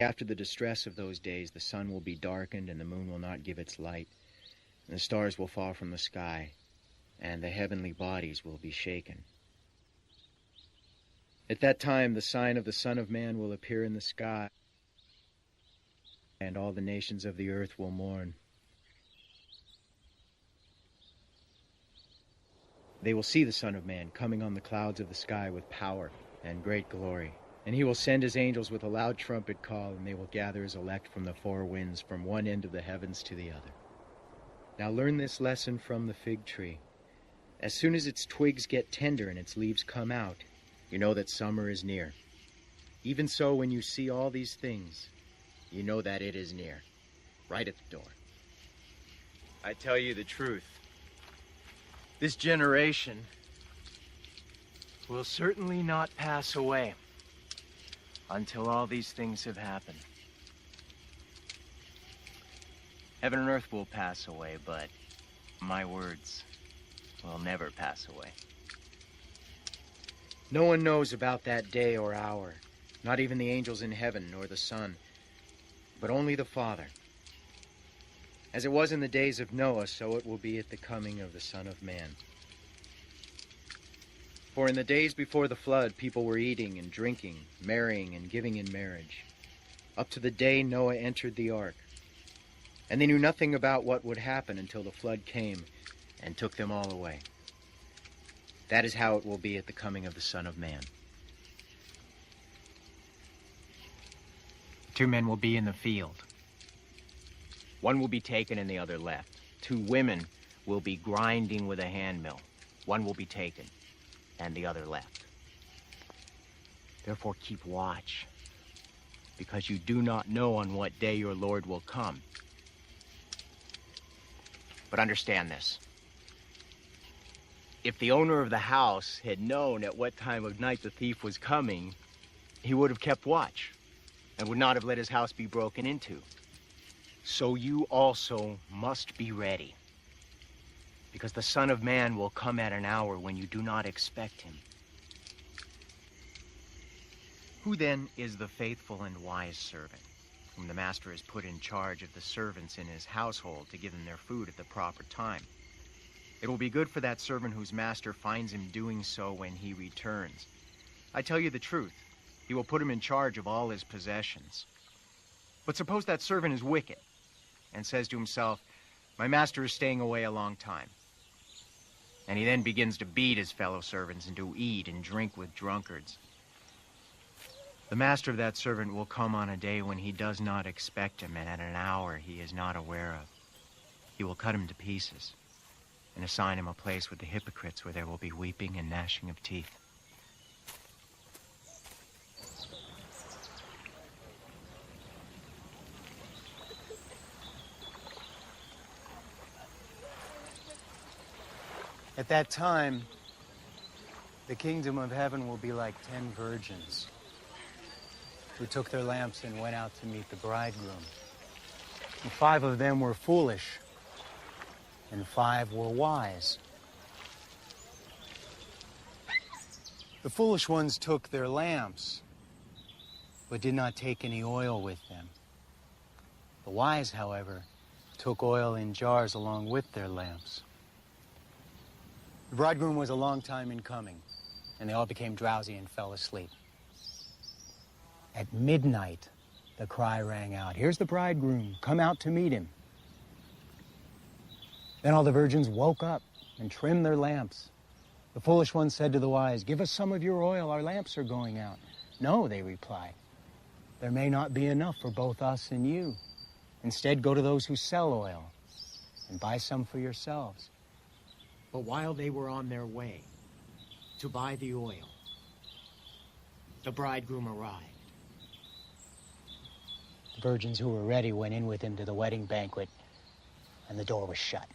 After the distress of those days, the sun will be darkened, and the moon will not give its light, and the stars will fall from the sky, and the heavenly bodies will be shaken. At that time, the sign of the Son of Man will appear in the sky, and all the nations of the earth will mourn. They will see the Son of Man coming on the clouds of the sky with power and great glory. And he will send his angels with a loud trumpet call, and they will gather his elect from the four winds, from one end of the heavens to the other. Now learn this lesson from the fig tree. As soon as its twigs get tender and its leaves come out, you know that summer is near. Even so, when you see all these things, you know that it is near, right at the door. I tell you the truth. This generation will certainly not pass away until all these things have happened. Heaven and earth will pass away, but my words will never pass away. No one knows about that day or hour, not even the angels in heaven nor the Son, but only the Father. As it was in the days of Noah, so it will be at the coming of the Son of Man. For in the days before the flood, people were eating and drinking, marrying and giving in marriage, up to the day Noah entered the ark. And they knew nothing about what would happen until the flood came and took them all away. That is how it will be at the coming of the Son of Man. 2 men will be in the field. One will be taken and the other left. 2 women will be grinding with a hand mill. One will be taken and the other left. Therefore keep watch, because you do not know on what day your Lord will come. But understand this. If the owner of the house had known at what time of night the thief was coming, he would have kept watch and would not have let his house be broken into. So you also must be ready, because the Son of Man will come at an hour when you do not expect him. Who then is the faithful and wise servant, whom the master has put in charge of the servants in his household to give them their food at the proper time? It will be good for that servant whose master finds him doing so when he returns. I tell you the truth, he will put him in charge of all his possessions. But suppose that servant is wicked and says to himself, "My master is staying away a long time." And he then begins to beat his fellow servants and to eat and drink with drunkards. The master of that servant will come on a day when he does not expect him, and at an hour he is not aware of. He will cut him to pieces and assign him a place with the hypocrites, where there will be weeping and gnashing of teeth. At that time, the kingdom of heaven will be like 10 virgins who took their lamps and went out to meet the bridegroom. And 5 of them were foolish, and 5 were wise. The foolish ones took their lamps, but did not take any oil with them. The wise, however, took oil in jars along with their lamps. The bridegroom was a long time in coming, and they all became drowsy and fell asleep. At midnight, the cry rang out, "Here's the bridegroom, come out to meet him." Then all the virgins woke up and trimmed their lamps. The foolish ones said to the wise, "Give us some of your oil, our lamps are going out." "No," they replied, "there may not be enough for both us and you. Instead, go to those who sell oil and buy some for yourselves." But while they were on their way to buy the oil, the bridegroom arrived. The virgins who were ready went in with him to the wedding banquet, and the door was shut.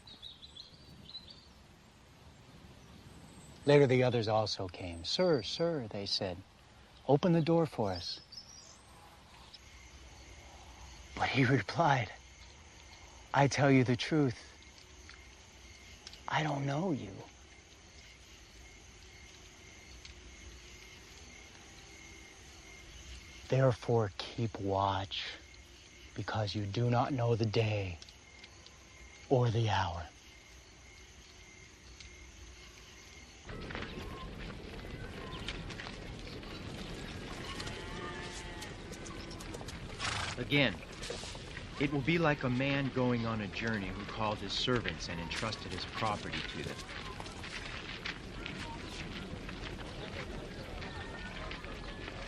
Later the others also came. "Sir, sir," they said, "open the door for us." But he replied, "I tell you the truth, I don't know you." Therefore keep watch, because you do not know the day or the hour. Again, it will be like a man going on a journey who called his servants and entrusted his property to them.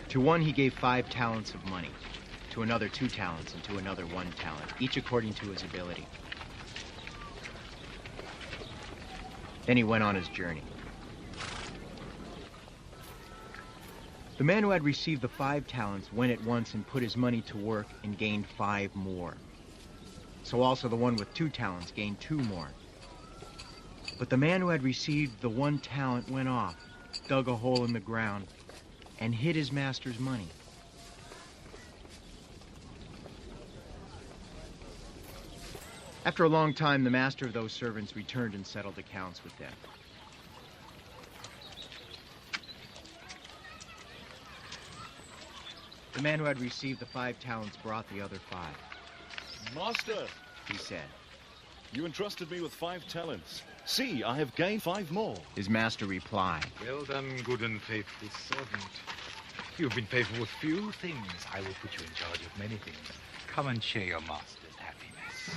To one he gave 5 talents of money, to another 2 talents, and to another 1 talent, each according to his ability. Then he went on his journey. The man who had received the 5 talents went at once and put his money to work and gained 5 more. So also the one with 2 talents gained 2 more. But the man who had received the 1 talent went off, dug a hole in the ground, and hid his master's money. After a long time, the master of those servants returned and settled accounts with them. The man who had received the 5 talents brought the other 5. Master, he said, you entrusted me with 5 talents. See, I have gained 5 more. His master replied, Well done, good and faithful servant. You've been faithful with few things. I will put you in charge of many things. Come and share your master's happiness.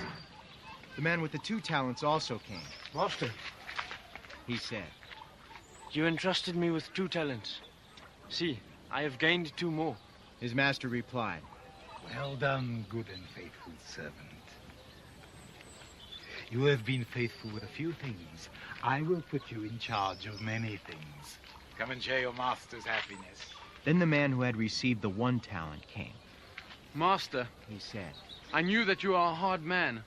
The man with the 2 talents also came. Master, he said, you entrusted me with 2 talents. See, I have gained 2 more. His master replied, Well done, good and faithful servant. You have been faithful with a few things. I will put you in charge of many things. Come and share your master's happiness. Then the man who had received the 1 talent came. Master, he said, I knew that you are a hard man,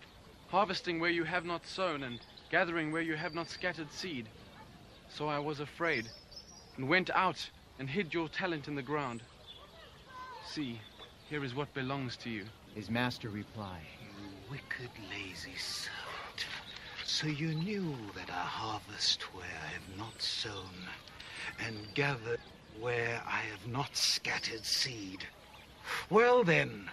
harvesting where you have not sown and gathering where you have not scattered seed. So I was afraid and went out and hid your talent in the ground. See, here is what belongs to you. His master replied, You wicked, lazy servant. So you knew that I harvest where I have not sown and gather where I have not scattered seed. Well then,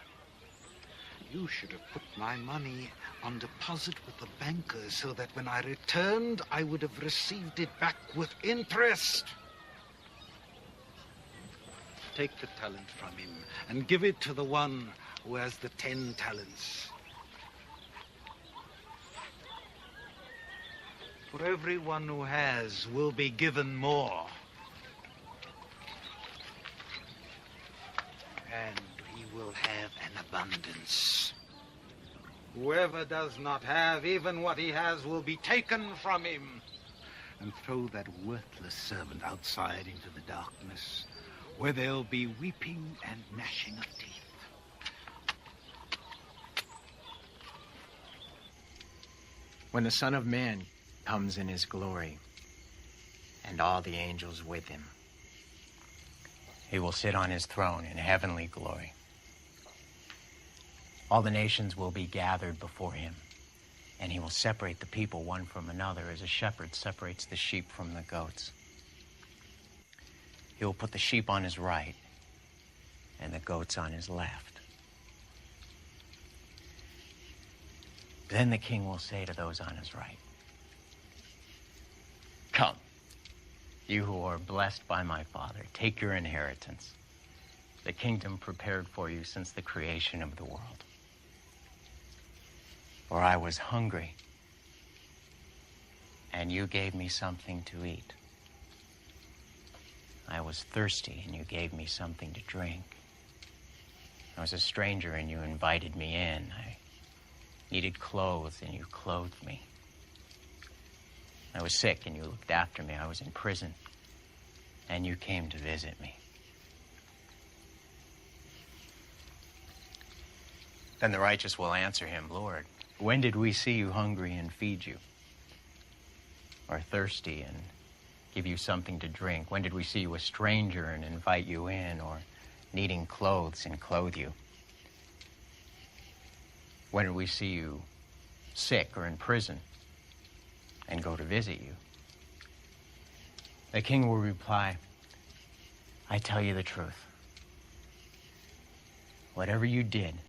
you should have put my money on deposit with the banker so that when I returned, I would have received it back with interest. Take the talent from him and give it to the one who has the 10 talents. For everyone who has will be given more. And he will have an abundance. Whoever does not have, even what he has will be taken from him. And throw that worthless servant outside into the darkness, where there'll be weeping and gnashing of teeth. When the Son of Man comes in his glory, and all the angels with him, he will sit on his throne in heavenly glory. All the nations will be gathered before him, and he will separate the people one from another as a shepherd separates the sheep from the goats. He will put the sheep on his right and the goats on his left. Then the king will say to those on his right, Come, you who are blessed by my Father, take your inheritance, the kingdom prepared for you since the creation of the world. For I was hungry, and you gave me something to eat. I was thirsty, and you gave me something to drink. I was a stranger, and you invited me in. I needed clothes, and you clothed me. I was sick, and you looked after me. I was in prison, and you came to visit me. Then the righteous will answer him, Lord, when did we see you hungry and feed you? Or thirsty and give you something to drink? When did we see you a stranger and invite you in, or needing clothes and clothe you? When did we see you sick or in prison and go to visit you? The king will reply, I tell you the truth. whatever you did,